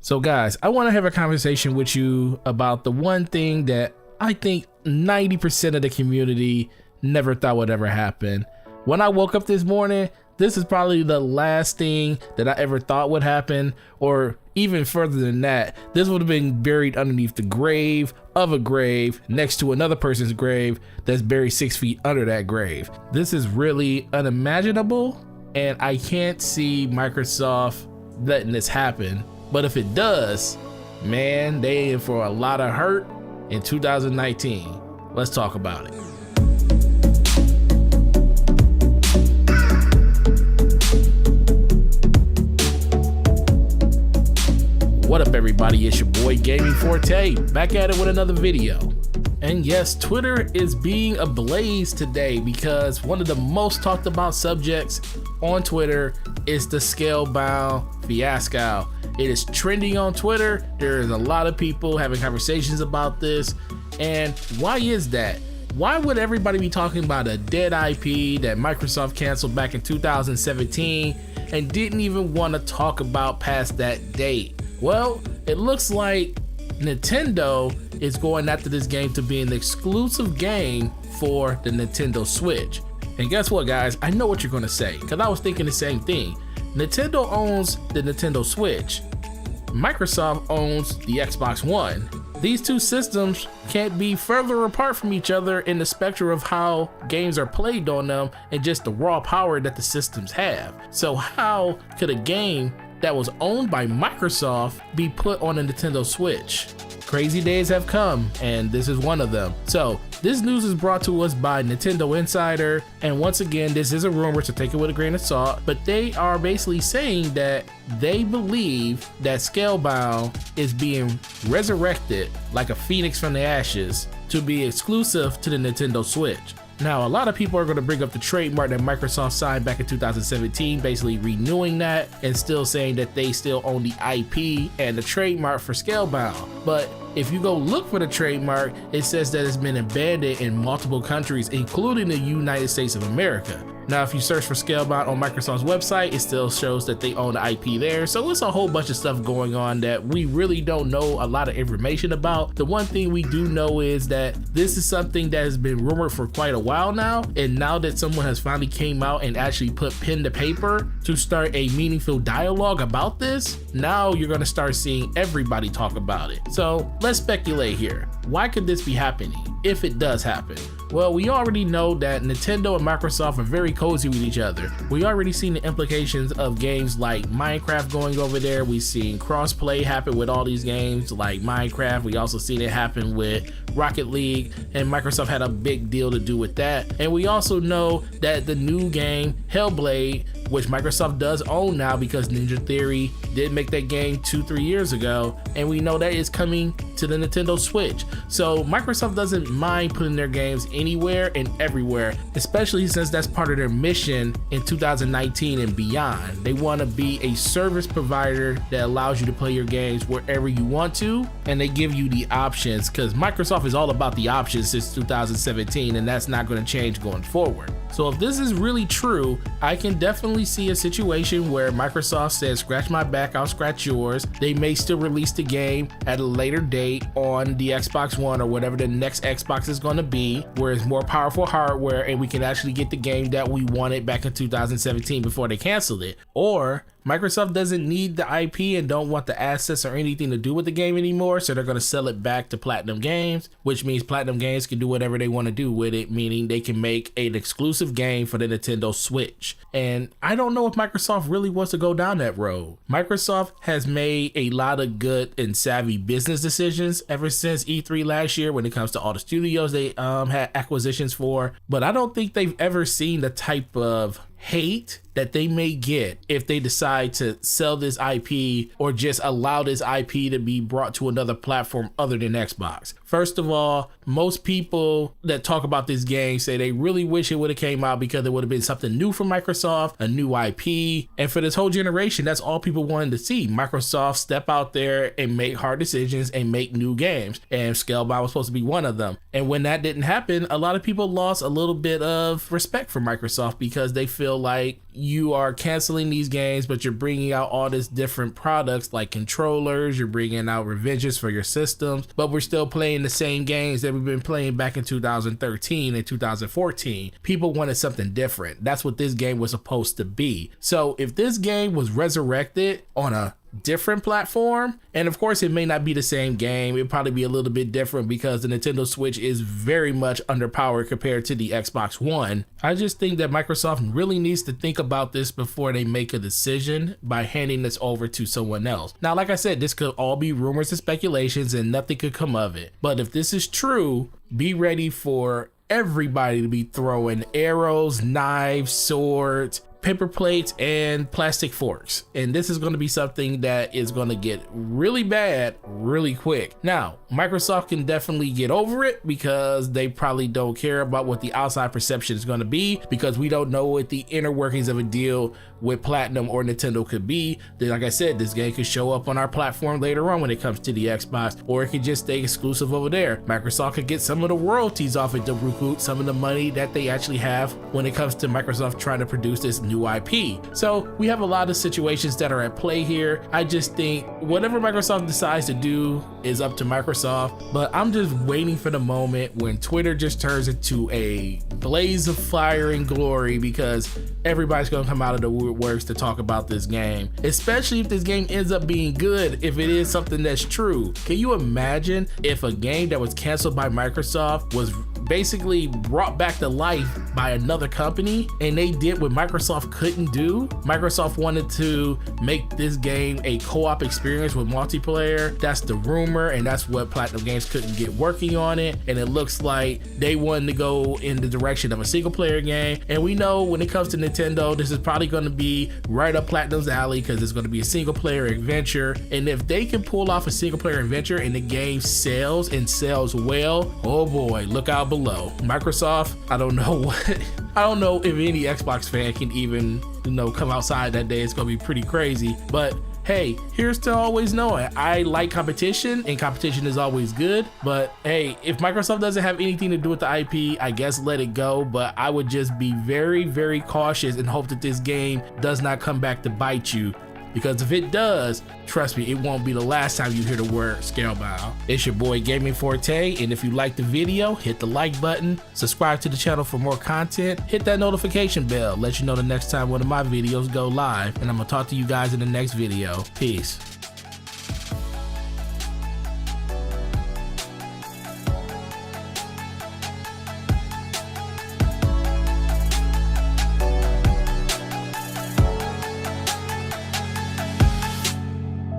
So guys, I want to have a conversation with you about the one thing that I think 90% of the community never thought would ever happen. When I woke up this morning, this is probably the last thing that I ever thought would happen, or even further than that, this would have been buried underneath the grave of a grave next to another person's grave that's buried 6 feet under that grave. This is really unimaginable, and I can't see Microsoft letting this happen. But if it does, man, they in for a lot of hurt in 2019. Let's talk about it. What up everybody, it's your boy Gaming Forte, back at it with another video. And yes, Twitter is being ablaze today because one of the most talked about subjects on Twitter is the Scalebound fiasco. It is trending on Twitter. There's a lot of people having conversations about this. And why is that? Why would everybody be talking about a dead IP that Microsoft canceled back in 2017 and didn't even want to talk about past that date? Well, it looks like Nintendo is going after this game to be an exclusive game for the Nintendo Switch. And guess what, guys? I know what you're going to say, because I was thinking the same thing. Nintendo owns the Nintendo Switch. Microsoft owns the Xbox One. These two systems can't be further apart from each other in the spectrum of how games are played on them and just the raw power that the systems have. So how could a game that was owned by Microsoft be put on a Nintendo Switch? Crazy days have come, and this is one of them. So this news is brought to us by Nintendo Insider, and once again, this is a rumor, so take it with a grain of salt, but they are basically saying that they believe that Scalebound is being resurrected like a phoenix from the ashes to be exclusive to the Nintendo Switch. Now, a lot of people are going to bring up the trademark that Microsoft signed back in 2017, basically renewing that and still saying that they still own the IP and the trademark for Scalebound. But if you go look for the trademark, it says that it's been abandoned in multiple countries, including the United States of America. Now, if you search for Scalebound on Microsoft's website, it still shows that they own the IP there. So it's a whole bunch of stuff going on that we really don't know a lot of information about. The one thing we do know is that this is something that has been rumored for quite a while now. And now that someone has finally came out and actually put pen to paper to start a meaningful dialogue about this, now you're going to start seeing everybody talk about it. So let's speculate here. Why could this be happening if it does happen? Well, we already know that Nintendo and Microsoft are very cozy with each other. We already seen the implications of games like Minecraft going over there. We've seen crossplay happen with all these games like Minecraft. We also seen it happen with Rocket League, and Microsoft had a big deal to do with that. And we also know that the new game Hellblade, which Microsoft does own now because Ninja Theory did make that game 2-3 years ago, and we know that is coming to the Nintendo Switch. So Microsoft doesn't mind putting their games anywhere and everywhere, especially since that's part of their mission in 2019 and beyond. They want to be a service provider that allows you to play your games wherever you want to, and they give you the options, because Microsoft is all about the options since 2017, and that's not going to change going forward. So if this is really true, I can definitely see a situation where Microsoft says, scratch my back, I'll scratch yours. They may still release the game at a later date on the Xbox One or whatever the next Xbox is going to be, where it's more powerful hardware and we can actually get the game that we wanted back in 2017 before they canceled it. Or Microsoft doesn't need the IP and don't want the assets or anything to do with the game anymore, so they're going to sell it back to Platinum Games, which means Platinum Games can do whatever they want to do with it, meaning they can make an exclusive game for the Nintendo Switch. And I don't know if Microsoft really wants to go down that road. Microsoft has made a lot of good and savvy business decisions ever since E3 last year when it comes to all the studios they had acquisitions for, but I don't think they've ever seen the type of hate that they may get if they decide to sell this IP or just allow this IP to be brought to another platform other than Xbox. First of all, most people that talk about this game say they really wish it would have came out because it would have been something new from Microsoft, a new IP. And for this whole generation, that's all people wanted to see. Microsoft step out there and make hard decisions and make new games. And Scalebound was supposed to be one of them. And when that didn't happen, a lot of people lost a little bit of respect for Microsoft because they feel feel like you are canceling these games, but you're bringing out all this different products like controllers, you're bringing out revisions for your systems, but we're still playing the same games that we've been playing back in 2013 and 2014. People wanted something different. That's what this game was supposed to be. So if this game was resurrected on a different platform, and of course it may not be the same game, it'd probably be a little bit different because the Nintendo Switch is very much underpowered compared to the Xbox One. I just think that Microsoft really needs to think about this before they make a decision by handing this over to someone else. Now, like I said, this could all be rumors and speculations and nothing could come of it, but if this is true, be ready for everybody to be throwing arrows, knives, swords, paper plates, and plastic forks. And this is going to be something that is going to get really bad really quick. Now, Microsoft can definitely get over it because they probably don't care about what the outside perception is going to be, because we don't know what the inner workings of a deal with Platinum or Nintendo could be. Then, like I said, this game could show up on our platform later on when it comes to the Xbox, or it could just stay exclusive over there. Microsoft could get some of the royalties off it to recoup some of the money that they actually have when it comes to Microsoft trying to produce this new IP. So we have a lot of situations that are at play here. I just think whatever Microsoft decides to do is up to Microsoft, but I'm just waiting for the moment when Twitter just turns into a blaze of fire and glory, because everybody's gonna come out of the woodworks to talk about this game, especially if this game ends up being good, if it is something that's true. Can you imagine if a game that was canceled by Microsoft was basically brought back to life by another company, and they did what Microsoft couldn't do? Microsoft wanted to make this game a co-op experience with multiplayer. That's the rumor, and that's what Platinum Games couldn't get working on it, and it looks like they wanted to go in the direction of a single player game. And we know when it comes to Nintendo, this is probably going to be right up Platinum's alley, because it's going to be a single player adventure. And if they can pull off a single player adventure and the game sells and sells well, oh boy, look out below. Microsoft, I don't know if any Xbox fan can even, come outside that day. It's gonna be pretty crazy, but hey, here's to always knowing I like competition, and competition is always good. But hey, if Microsoft doesn't have anything to do with the IP, I guess let it go. But I would just be very, very cautious and hope that this game does not come back to bite you, because if it does, trust me, it won't be the last time you hear the word Scalebound. It's your boy Gaming Forte, and if you liked the video, hit the like button, subscribe to the channel for more content, hit that notification bell, let you know the next time one of my videos go live, and I'm gonna talk to you guys in the next video. Peace.